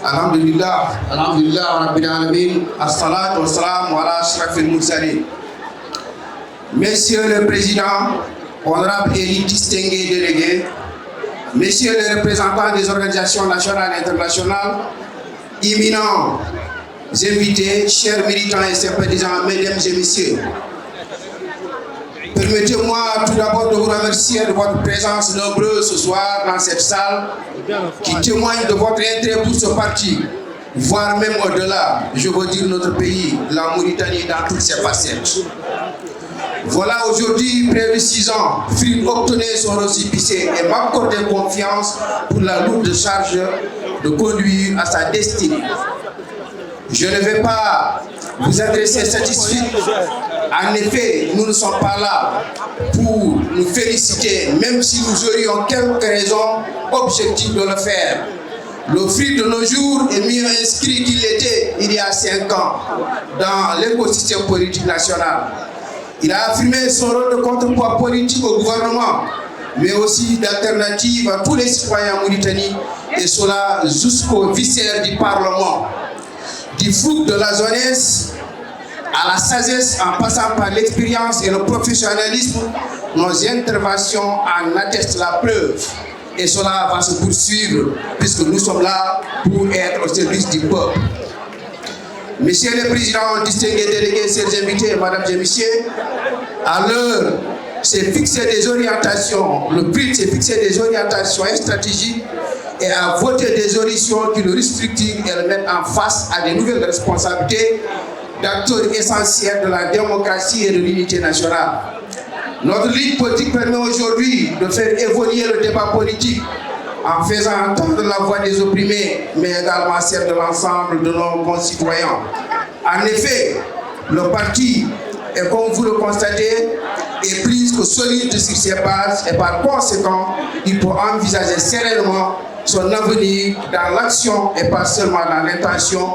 Alhamdulillah, Rabbil Alamin, as-salatu was-salam ala ashrafil mursalin. Monsieur le Président, honorables et distingués délégués, Messieurs les représentants des organisations nationales et internationales, éminents invités, chers militants et sympathisants, mesdames et messieurs, permettez-moi tout d'abord de vous remercier de votre présence nombreuse ce soir dans cette salle qui témoigne de votre intérêt pour ce parti, voire même au-delà, je veux dire notre pays, la Mauritanie dans toutes ses facettes. Voilà aujourd'hui, près de 6 ans, Fripp obtenait son récépissé et m'accordait confiance pour la lourde charge de conduire à sa destinée. Je ne vais pas vous adresser satisfait. En effet, nous ne sommes pas là pour nous féliciter, même si nous aurions quelques raisons objectives de le faire. Le Fripp de nos jours est mieux inscrit qu'il l'était il y a 5 ans dans l'écosystème politique national. Il a affirmé son rôle de contrepoids politique au gouvernement, mais aussi d'alternative à tous les citoyens mauritaniens, et cela jusqu'au viscère du Parlement. Du fou de la jeunesse à la sagesse, en passant par l'expérience et le professionnalisme, nos interventions en attestent la preuve. Et cela va se poursuivre, puisque nous sommes là pour être au service du peuple. Messieurs les présidents, distingués délégués, chers invités, mesdames et messieurs, à l'heure, c'est fixer des orientations, le but c'est fixer des orientations et stratégies et à voter des horizons qui le restructurent et le mettent en face à des nouvelles responsabilités d'acteurs essentiels de la démocratie et de l'unité nationale. Notre ligne politique permet aujourd'hui de faire évoluer le débat politique en faisant entendre la voix des opprimés, mais également celle de l'ensemble de nos concitoyens. En effet, le parti, et comme vous le constatez, est plus que solide sur ses bases et par conséquent, il peut envisager sereinement son avenir dans l'action et pas seulement dans l'intention,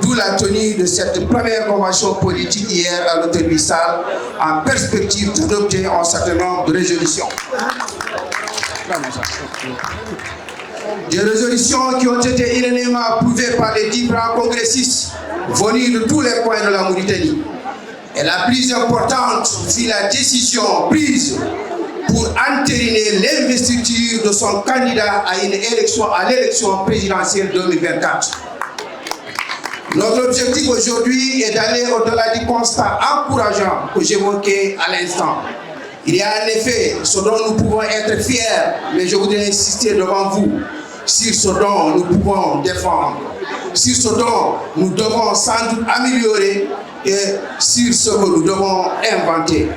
d'où la tenue de cette première convention politique hier à l'hôtel Wissal en perspective d'adopter un certain nombre de résolutions. Des résolutions qui ont été unanimement approuvées par les différents congressistes venus de tous les coins de la Mauritanie. Et la plus importante fut la décision prise pour entériner l'investiture de son candidat à l'élection présidentielle 2024. Notre objectif aujourd'hui est d'aller au-delà du constat encourageant que j'évoquais à l'instant. Il y a en effet ce dont nous pouvons être fiers, mais je voudrais insister devant vous sur ce dont nous pouvons défendre, sur ce dont nous devons sans doute améliorer et sur ce que nous devons inventer.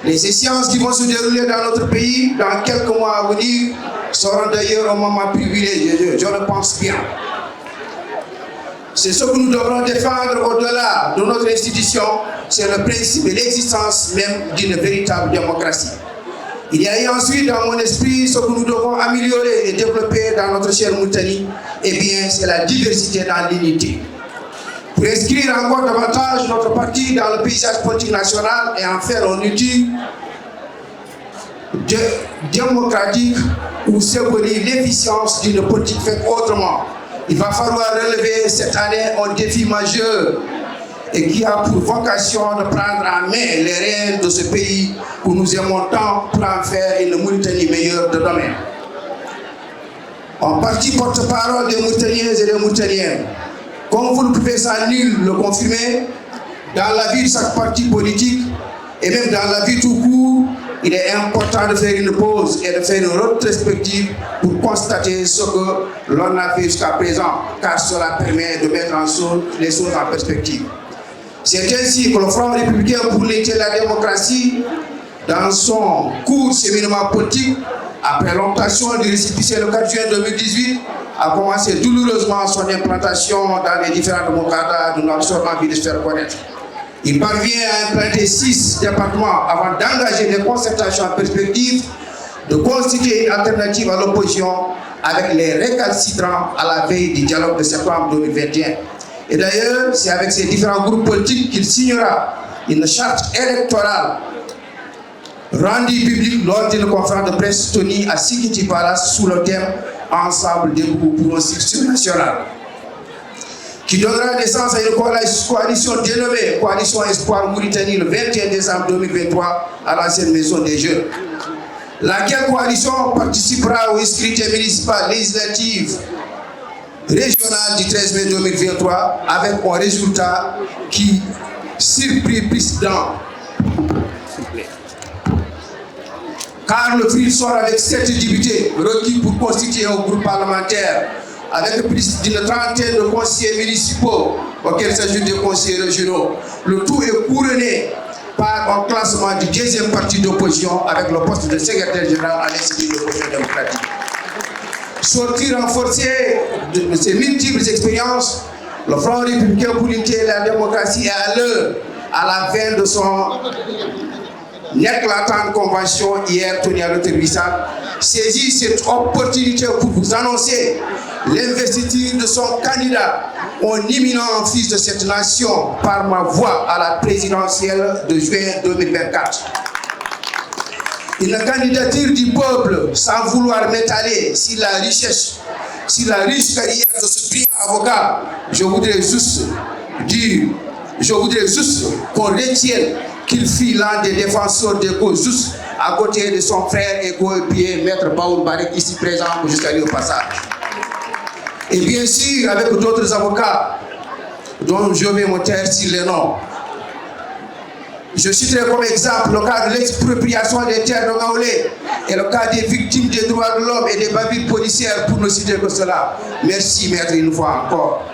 Les échéances qui vont se dérouler dans notre pays dans quelques mois à venir seront d'ailleurs un moment privilégié, je le pense bien. C'est ce que nous devrons défendre au-delà de notre institution, c'est le principe et l'existence même d'une véritable démocratie. Il y a eu ensuite dans mon esprit ce que nous devons améliorer et développer dans notre chère Mauritanie, eh bien c'est la diversité dans l'unité. Pour inscrire encore davantage notre parti dans le paysage politique national et en faire un outil démocratique où s'évolue l'efficience d'une politique faite autrement. Il va falloir relever cette année un défi majeur et qui a pour vocation de prendre en main les rênes de ce pays que nous aimons tant pour en faire une Mauritanie meilleure de demain. En partie porte-parole des Mauritaniens et des Mauritaniennes, comme vous ne pouvez sans nul le confirmer, dans la vie de chaque parti politique et même dans la vie tout court, il est important de faire une pause et de faire une rétrospective pour constater ce que l'on a fait jusqu'à présent, car cela permet de mettre les choses en perspective. C'est ainsi que le Front républicain pour l'unité de la démocratie, dans son court cheminement politique, après l'obtention du récépissé le 4 juin 2018, a commencé douloureusement son implantation dans les différents démocrates de notre sort envie de se faire connaître. Il parvient à implanter 6 départements avant d'engager des concertations en perspective, de constituer une alternative à l'opposition avec les récalcitrants à la veille du dialogue de septembre 2021. Et d'ailleurs, c'est avec ces différents groupes politiques qu'il signera une charte électorale rendue publique lors d'une conférence de presse tenue à Sikiti Palace sous le thème « Ensemble debout pour un succès national ». qui donnera naissance à une coalition dénommée Coalition Espoir Mauritanie le 21 décembre 2023 à l'ancienne maison des jeunes. Laquelle coalition participera aux scrutins municipaux législatifs régional du 13 mai 2023 avec un résultat qui surprit président. Car le FRID sort avec 7 députés requis pour constituer un groupe parlementaire avec plus d'une trentaine de conseillers municipaux auxquels s'ajoutent des conseillers régionaux. Le tout est couronné par un classement du deuxième parti d'opposition avec le poste de secrétaire général à l'Institut de l'opposition démocratique. Sortir renforcé de ces multiples expériences, le Front républicain pour l'unité et la démocratie est à l'heure, à la veille de son éclatante convention hier tenue à l'Hôtel-Bissau, saisit cette opportunité pour vous annoncer l'investiture de son candidat, un imminent fils de cette nation, par ma voix à la présidentielle de juin 2024. Une candidature du peuple sans vouloir m'étaler sur la richesse, sur la riche carrière de ce brillant avocat. Je voudrais juste qu'on retienne qu'il fut l'un des défenseurs des causes justes à côté de son frère et coéquipier Maître Baoul Barek, ici présent, jusqu'à lui au passage. Et bien sûr, avec d'autres avocats dont je vais me taire sur les noms. Je citerai comme exemple le cas de l'expropriation des terres de Ngaoulé et le cas des victimes des droits de l'homme et des bavures policières, pour ne citer que cela. Merci, maître, une fois encore.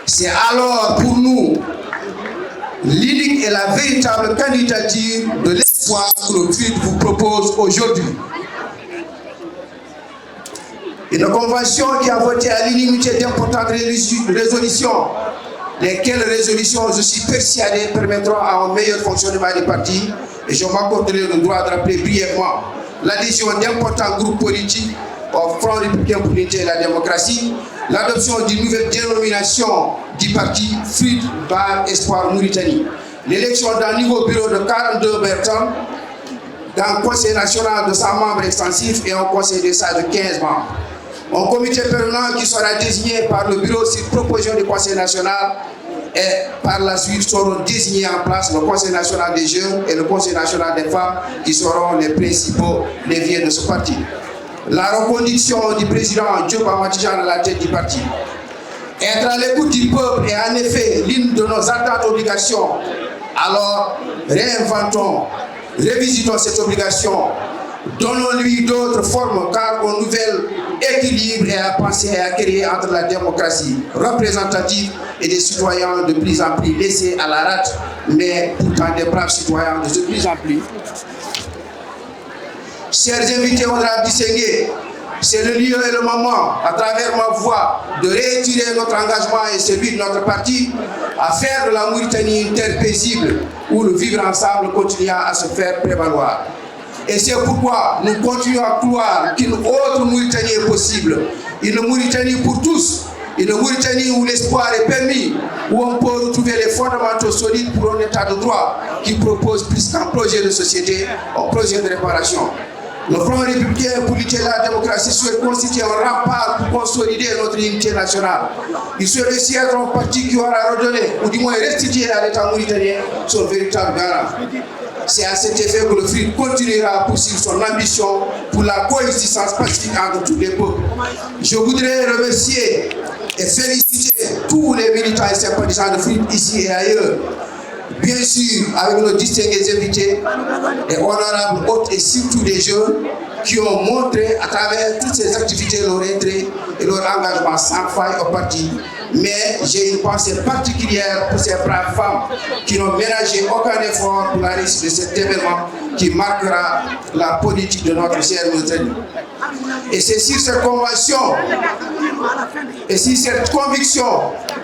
C'est alors pour nous l'unique et la véritable candidature de l'espoir que le FRID vous propose aujourd'hui. Une convention qui a voté à l'unanimité d'importantes résolutions, lesquelles résolutions, je suis persuadé, permettront à un meilleur fonctionnement des partis. Et je m'accorderai le droit de rappeler brièvement l'adhésion d'importants groupes politiques au Front républicain pour l'unité et la démocratie, l'adoption d'une nouvelle dénomination du parti FRID par Espoir Mauritanie, l'élection d'un nouveau bureau de 42 personnes, d'un conseil national de 100 membres extensifs et un conseil d'État de 15 membres. Un comité permanent qui sera désigné par le bureau sur proposition du Conseil national et par la suite seront désignés en place le Conseil national des jeunes et le Conseil national des femmes qui seront les principaux leviers de ce parti. La reconduction du président Diop Amadjan à la tête du parti. Être à l'écoute du peuple est en effet l'une de nos ardentes obligations. Alors réinventons, revisitons cette obligation. Donnons-lui d'autres formes car un nouvel équilibre est à penser et à créer entre la démocratie représentative et des citoyens de plus en plus laissés à la rate, mais pourtant des braves citoyens de plus en plus. Chers invités honorables distingués, c'est le lieu et le moment, à travers ma voix, de réitérer notre engagement et celui de notre parti à faire de la Mauritanie une terre paisible où le vivre ensemble continue à se faire prévaloir. Et c'est pourquoi nous continuons à croire qu'une autre Mauritanie est possible. Une Mauritanie pour tous. Une Mauritanie où l'espoir est permis, où on peut retrouver les fondamentaux solides pour un état de droit qui propose plus qu'un projet de société, un projet de réparation. Le Front républicain pour lutter la démocratie souhaite constituer un rempart pour consolider notre unité nationale. Il souhaite aussi être un parti qui aura redonné, ou du moins restitué à l'État mauritanien son véritable garant. C'est à cet effet que le FRID continuera à poursuivre son ambition pour la coexistence pacifique entre tous les peuples. Je voudrais remercier et féliciter tous les militants et sympathisants de FRID ici et ailleurs. Bien sûr, avec nos distingués invités, les honorables hôtes et surtout des jeunes qui ont montré à travers toutes ces activités leur intérêt et leur engagement sans faille au parti. Mais j'ai une pensée particulière pour ces braves femmes qui n'ont ménagé aucun effort pour la réussite de cet événement qui marquera la politique de notre chère Mauritanie. Et c'est sur cette convention et sur cette conviction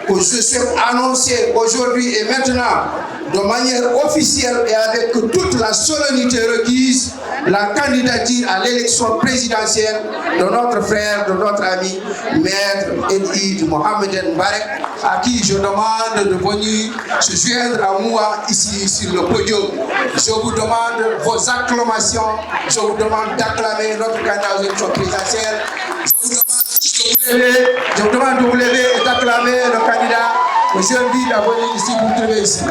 que je souhaite annoncer aujourd'hui et maintenant, de manière officielle et avec toute la solennité requise, la candidature à l'élection présidentielle de notre frère, de notre ami, Maître Eid Mohamed Barek, à qui je demande de venir se joindre à moi ici sur le podium. Je vous demande vos acclamations, je vous demande d'acclamer notre candidat aux élections présidentielles. Je vous demande de vous lever et d'acclamer le candidat Monsieur le ville, venez ici, vous trouvez ici.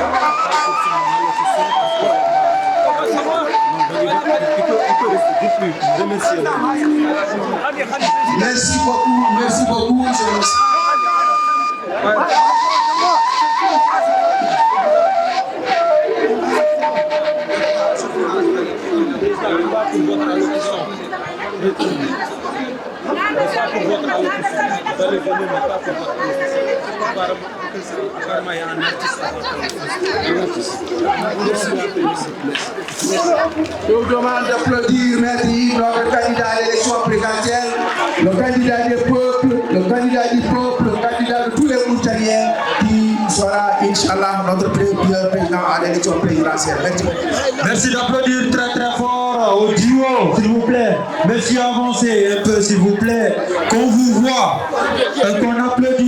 Merci beaucoup, monsieur le ministre. Je vous demande d'applaudir Maître Yves, notre candidat à l'élection présidentielle, le candidat des peuples, le candidat du peuple, le candidat de tous les Mauritaniens qui sera, Inch'Allah, notre président à l'élection présidentielle. Merci. Merci d'applaudir très très fort au duo, s'il vous plaît. Merci, avancez un peu, s'il vous plaît. Qu'on vous voit, qu'on applaudit.